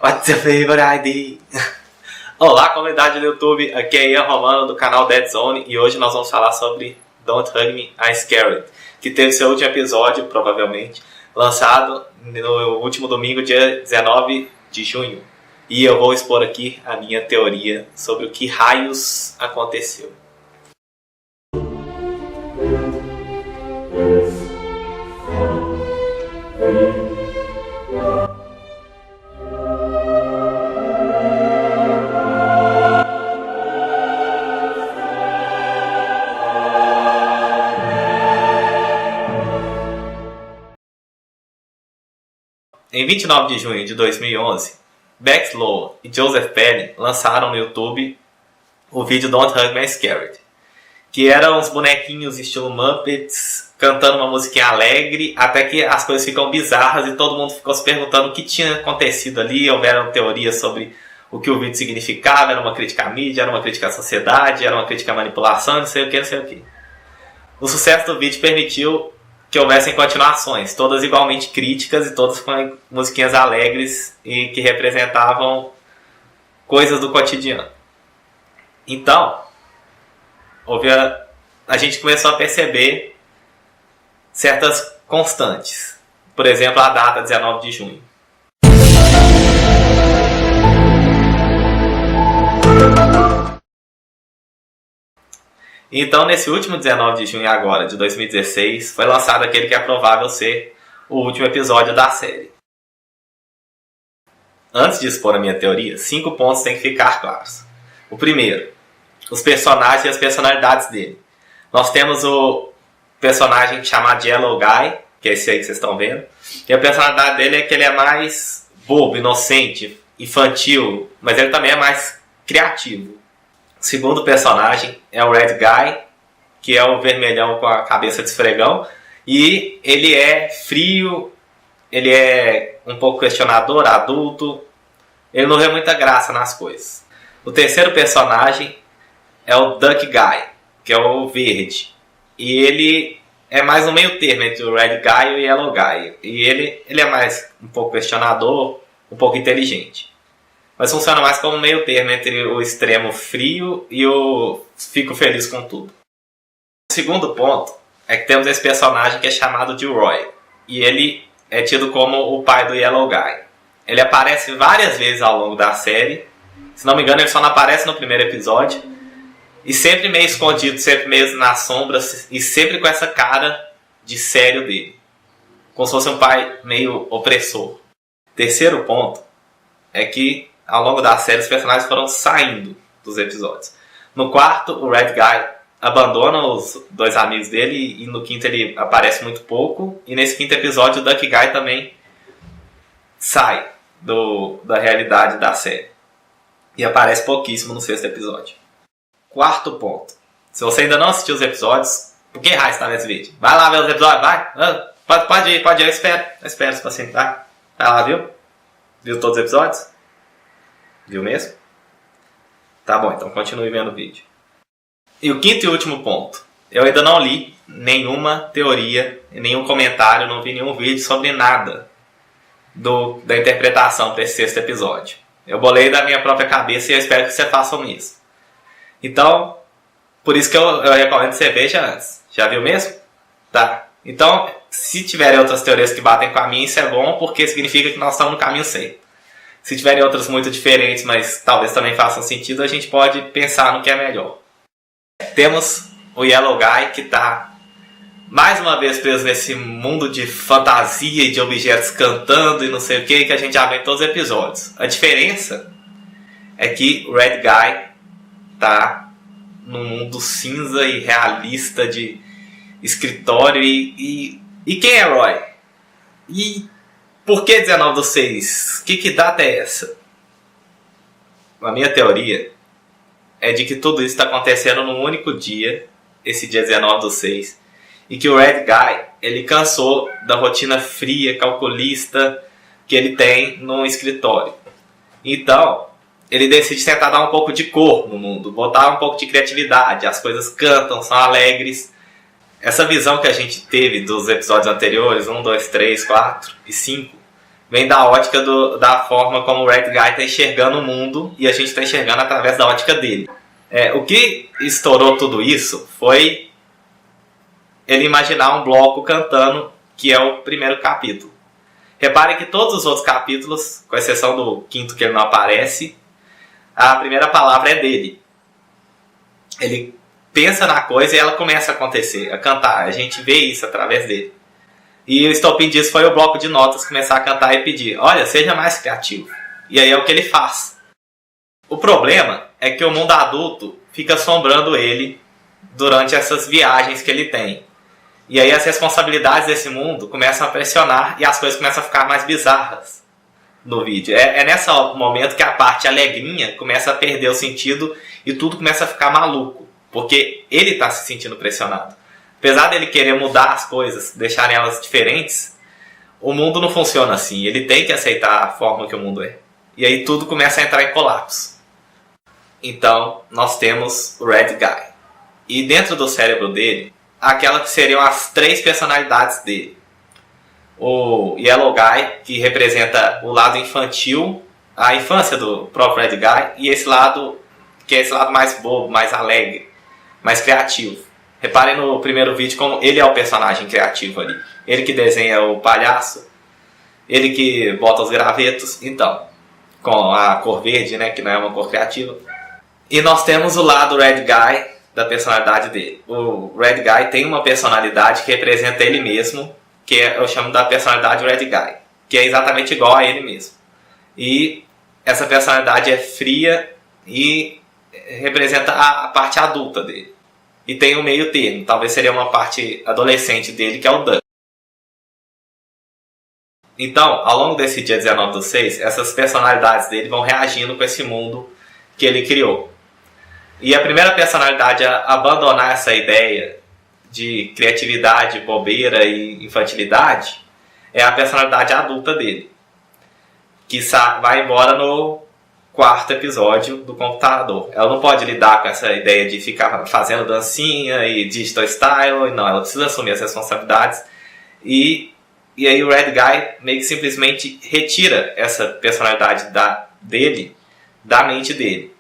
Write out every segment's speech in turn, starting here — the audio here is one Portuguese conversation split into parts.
What's your favorite ID? Olá, comunidade do YouTube, aqui é Ian Romano do canal Dead Zone e hoje nós vamos falar sobre Don't Hug Me, I'm Scared, que teve seu último episódio, provavelmente, lançado no último domingo, dia 19 de junho. E eu vou expor aqui a minha teoria sobre o que raios aconteceu. Em 29 de junho de 2011, Bex Lowe e Joseph Pelling lançaram no YouTube o vídeo Don't Hug Me, I'm Scared, que eram uns bonequinhos estilo Muppets cantando uma musiquinha alegre, até que as coisas ficam bizarras e todo mundo ficou se perguntando o que tinha acontecido ali. Houveram teorias sobre o que o vídeo significava, era uma crítica à mídia, era uma crítica à sociedade, era uma crítica à manipulação, não sei o que. O sucesso do vídeo permitiu que houvessem continuações, todas igualmente críticas e todas com musiquinhas alegres e que representavam coisas do cotidiano. Então, a gente começou a perceber certas constantes. Por exemplo, a data 19 de junho. Então, nesse último 19 de junho agora, de 2016, foi lançado aquele que é provável ser o último episódio da série. Antes de expor a minha teoria, 5 pontos têm que ficar claros. O primeiro, os personagens e as personalidades dele. Nós temos o personagem chamado Yellow Guy, que é esse aí que vocês estão vendo. E a personalidade dele é que ele é mais bobo, inocente, infantil, mas ele também é mais criativo. O segundo personagem é o Red Guy, que é o vermelhão com a cabeça de esfregão. E ele é frio, ele é um pouco questionador, adulto. Ele não vê muita graça nas coisas. O terceiro personagem é o Duck Guy, que é o verde. E ele é mais um meio termo entre o Red Guy e o Yellow Guy. E ele é mais um pouco questionador, um pouco inteligente. Mas funciona mais como um meio termo entre o extremo frio e o fico feliz com tudo. O segundo ponto é que temos esse personagem que é chamado de Roy. E ele é tido como o pai do Yellow Guy. Ele aparece várias vezes ao longo da série. Se não me engano, ele só não aparece no primeiro episódio. E sempre meio escondido, sempre meio nas sombras. E sempre com essa cara de sério dele. Como se fosse um pai meio opressor. Terceiro ponto é que ao longo da série, os personagens foram saindo dos episódios. No quarto, o Red Guy abandona os dois amigos dele e no quinto ele aparece muito pouco. E nesse quinto episódio, o Duck Guy também sai da realidade da série. E aparece pouquíssimo no sexto episódio. Quarto ponto. Se você ainda não assistiu os episódios, por que raio está nesse vídeo? Vai lá ver os episódios, vai! Pode ir, eu espero se você entrar. Vai lá, viu? Viu todos os episódios? Viu mesmo? Tá bom, então continue vendo o vídeo. E o quinto e último ponto. Eu ainda não li nenhuma teoria, nenhum comentário, não vi nenhum vídeo sobre nada da interpretação para esse sexto episódio. Eu bolei da minha própria cabeça e eu espero que vocês façam isso. Então, por isso que eu recomendo que você veja antes. Já viu mesmo? Tá. Então, se tiverem outras teorias que batem com a minha, isso é bom, porque significa que nós estamos no caminho certo. Se tiverem outras muito diferentes, mas talvez também façam sentido, a gente pode pensar no que é melhor. Temos o Yellow Guy, que está mais uma vez preso nesse mundo de fantasia e de objetos cantando e não sei o que a gente já vê em todos os episódios. A diferença é que o Red Guy está num mundo cinza e realista de escritório. E quem é Roy? E por que 19/6? Que data é essa? A minha teoria é de que tudo isso está acontecendo num único dia, esse dia 19/6, e que o Red Guy, ele cansou da rotina fria, calculista que ele tem no escritório. Então, ele decide tentar dar um pouco de cor no mundo, botar um pouco de criatividade, as coisas cantam, são alegres. Essa visão que a gente teve dos episódios anteriores, 1, 2, 3, 4 e 5, vem da ótica da forma como o Red Guy está enxergando o mundo e a gente está enxergando através da ótica dele. O que estourou tudo isso foi ele imaginar um bloco cantando, que é o primeiro capítulo. Repare que todos os outros capítulos, com exceção do quinto que ele não aparece, a primeira palavra é dele. Ele pensa na coisa e ela começa a acontecer, a cantar. A gente vê isso através dele. E o estopim disso foi o bloco de notas começar a cantar e pedir: olha, seja mais criativo. E aí é o que ele faz. O problema é que o mundo adulto fica assombrando ele durante essas viagens que ele tem. E aí as responsabilidades desse mundo começam a pressionar e as coisas começam a ficar mais bizarras no vídeo. É nesse momento que a parte alegrinha começa a perder o sentido e tudo começa a ficar maluco. Porque ele está se sentindo pressionado. Apesar dele querer mudar as coisas, deixarem elas diferentes, o mundo não funciona assim. Ele tem que aceitar a forma que o mundo é. E aí tudo começa a entrar em colapso. Então, nós temos o Red Guy. E dentro do cérebro dele, aquela que seriam as 3 personalidades dele. O Yellow Guy, que representa o lado infantil, a infância do próprio Red Guy, e esse lado, que é esse lado mais bobo, mais alegre, mais criativo. Reparem no primeiro vídeo como ele é o personagem criativo ali. Ele que desenha o palhaço, ele que bota os gravetos, então, com a cor verde, né, que não é uma cor criativa. E nós temos o lado Red Guy, da personalidade dele. O Red Guy tem uma personalidade que representa ele mesmo, que eu chamo da personalidade Red Guy, que é exatamente igual a ele mesmo. E essa personalidade é fria e representa a parte adulta dele. E tem o meio termo, talvez seria uma parte adolescente dele, que é o Doug. Então, ao longo desse dia 19/6, essas personalidades dele vão reagindo com esse mundo que ele criou. E a primeira personalidade a abandonar essa ideia de criatividade, bobeira e infantilidade é a personalidade adulta dele, que vai embora no 4º episódio do computador. Ela não pode lidar com essa ideia de ficar fazendo dancinha e digital style, não, ela precisa assumir as responsabilidades. E aí o Red Guy meio que simplesmente retira essa personalidade dele da mente dele.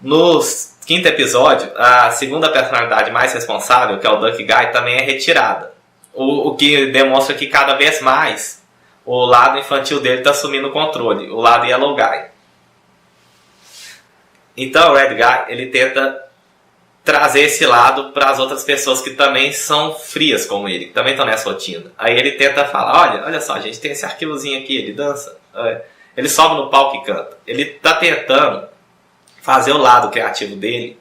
No 5º episódio, a segunda personalidade mais responsável, que é o Duck Guy, também é retirada. O que demonstra que cada vez mais o lado infantil dele está assumindo o controle, o lado Yellow Guy. Então o Red Guy ele tenta trazer esse lado para as outras pessoas que também são frias como ele, que também estão nessa rotina. Aí ele tenta falar: olha só, a gente tem esse arquivozinho aqui, ele dança, ele sobe no palco e canta. Ele está tentando fazer o lado criativo dele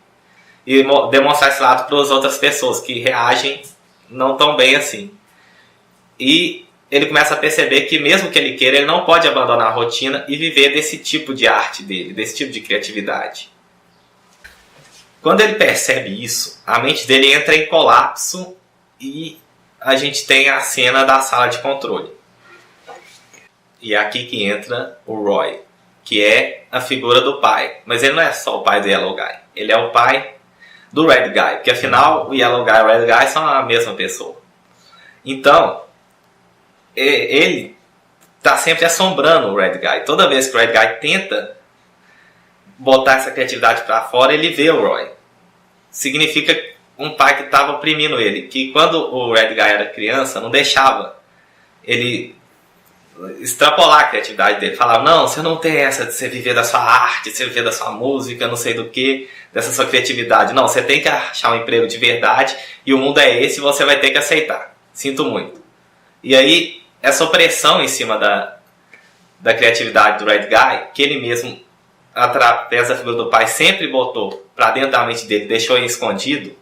e demonstrar esse lado para as outras pessoas que reagem não tão bem assim. E ele começa a perceber que mesmo que ele queira, ele não pode abandonar a rotina e viver desse tipo de arte dele, desse tipo de criatividade. Quando ele percebe isso, a mente dele entra em colapso e a gente tem a cena da sala de controle. E é aqui que entra o Roy, que é a figura do pai. Mas ele não é só o pai do Yellow Guy, ele é o pai do Red Guy, porque afinal o Yellow Guy e o Red Guy são a mesma pessoa. Então, ele está sempre assombrando o Red Guy. Toda vez que o Red Guy tenta botar essa criatividade para fora, ele vê o Roy. Significa um pai que estava oprimindo ele, que quando o Red Guy era criança, não deixava ele extrapolar a criatividade dele. Falava: não, você não tem essa de você viver da sua arte, de você viver da sua música, não sei do que, dessa sua criatividade. Não, você tem que achar um emprego de verdade e o mundo é esse e você vai ter que aceitar. Sinto muito. E aí, essa opressão em cima da criatividade do Red Guy, que ele mesmo, através da figura do pai, sempre botou para dentro da mente dele, deixou ele escondido,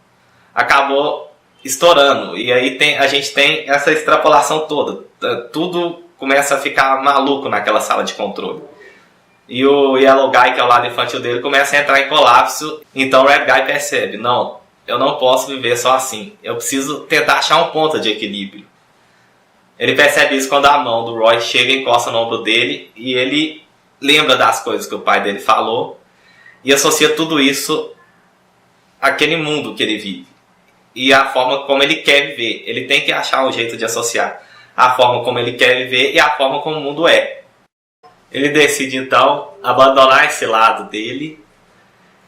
acabou estourando. E aí a gente tem essa extrapolação toda. Tudo começa a ficar maluco naquela sala de controle. E o Yellow Guy, que é o lado infantil dele, começa a entrar em colapso. Então o Red Guy percebe: não, eu não posso viver só assim. Eu preciso tentar achar um ponto de equilíbrio. Ele percebe isso quando a mão do Roy chega e encosta no ombro dele e ele lembra das coisas que o pai dele falou e associa tudo isso àquele mundo que ele vive e à forma como ele quer viver. Ele tem que achar um jeito de associar. a forma como ele quer viver e a forma como o mundo é. Ele decide então abandonar esse lado dele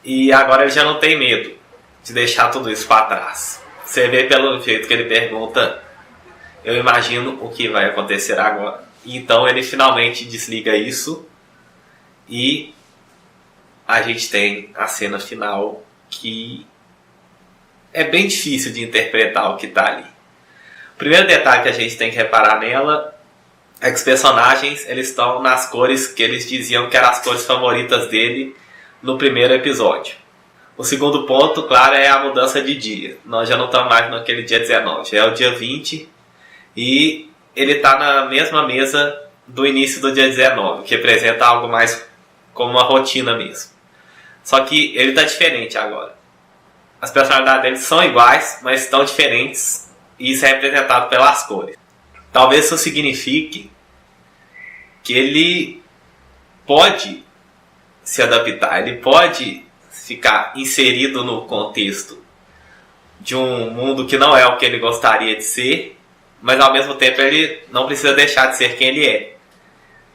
e agora ele já não tem medo de deixar tudo isso para trás. Você vê pelo jeito que ele pergunta, eu imagino o que vai acontecer agora. Então ele finalmente desliga isso e a gente tem a cena final que é bem difícil de interpretar o que está ali. O primeiro detalhe que a gente tem que reparar nela é que os personagens eles estão nas cores que eles diziam que eram as cores favoritas dele no primeiro episódio. O segundo ponto, claro, é a mudança de dia. Nós já não estamos mais naquele dia 19, já é o dia 20 e ele está na mesma mesa do início do dia 19, que representa algo mais como uma rotina mesmo. Só que ele está diferente agora. As personalidades dele são iguais, mas estão diferentes e isso é representado pelas cores. Talvez isso signifique que ele pode se adaptar, ele pode ficar inserido no contexto de um mundo que não é o que ele gostaria de ser, mas ao mesmo tempo ele não precisa deixar de ser quem ele é.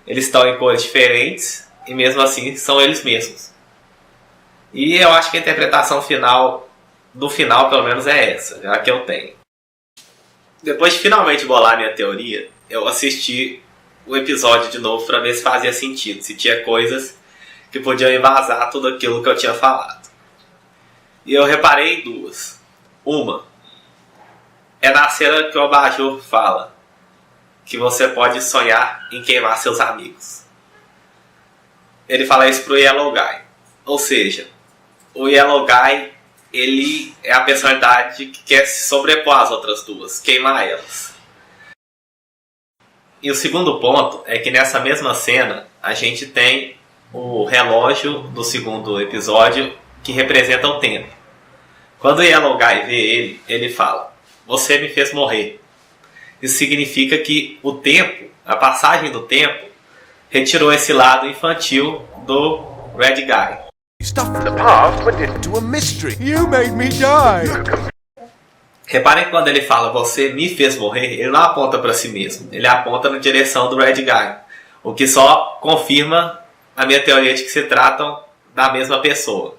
Eles estão em cores diferentes e mesmo assim são eles mesmos. E eu acho que a interpretação final, do final pelo menos é essa, já que eu tenho. Depois de finalmente bolar minha teoria, eu assisti o episódio de novo para ver se fazia sentido, se tinha coisas que podiam embasar tudo aquilo que eu tinha falado. E eu reparei em duas. Uma é na cena que o Abajur fala que você pode sonhar em queimar seus amigos. Ele fala isso pro Yellow Guy. Ou seja, o Yellow Guy ele é a personalidade que quer se sobrepor às outras duas, queimar elas. E o segundo ponto é que nessa mesma cena a gente tem o relógio do segundo episódio que representa o tempo. Quando o Yellow Guy vê ele, ele fala: você me fez morrer. Isso significa que o tempo, a passagem do tempo, retirou esse lado infantil do Red Guy. The past went into a mystery. You made me die. Reparem que quando ele fala você me fez morrer, ele não aponta para si mesmo, ele aponta na direção do Red Guy, o que só confirma a minha teoria de que se tratam da mesma pessoa.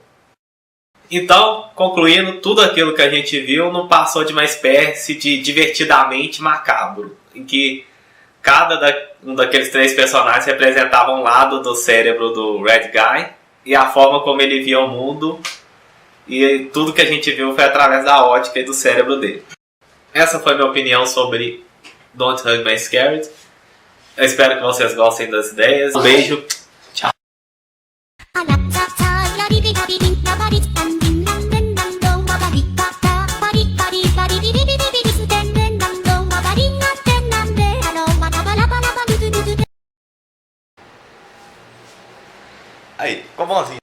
Então, concluindo, tudo aquilo que a gente viu não passou de uma espécie de divertidamente macabro, em que um daqueles três personagens representava um lado do cérebro do Red Guy e a forma como ele via o mundo, e tudo que a gente viu foi através da ótica e do cérebro dele. Essa foi a minha opinião sobre Don't Hug My Scared. Eu espero que vocês gostem das ideias. Um beijo. Tchau. Aí, ficou bonzinho.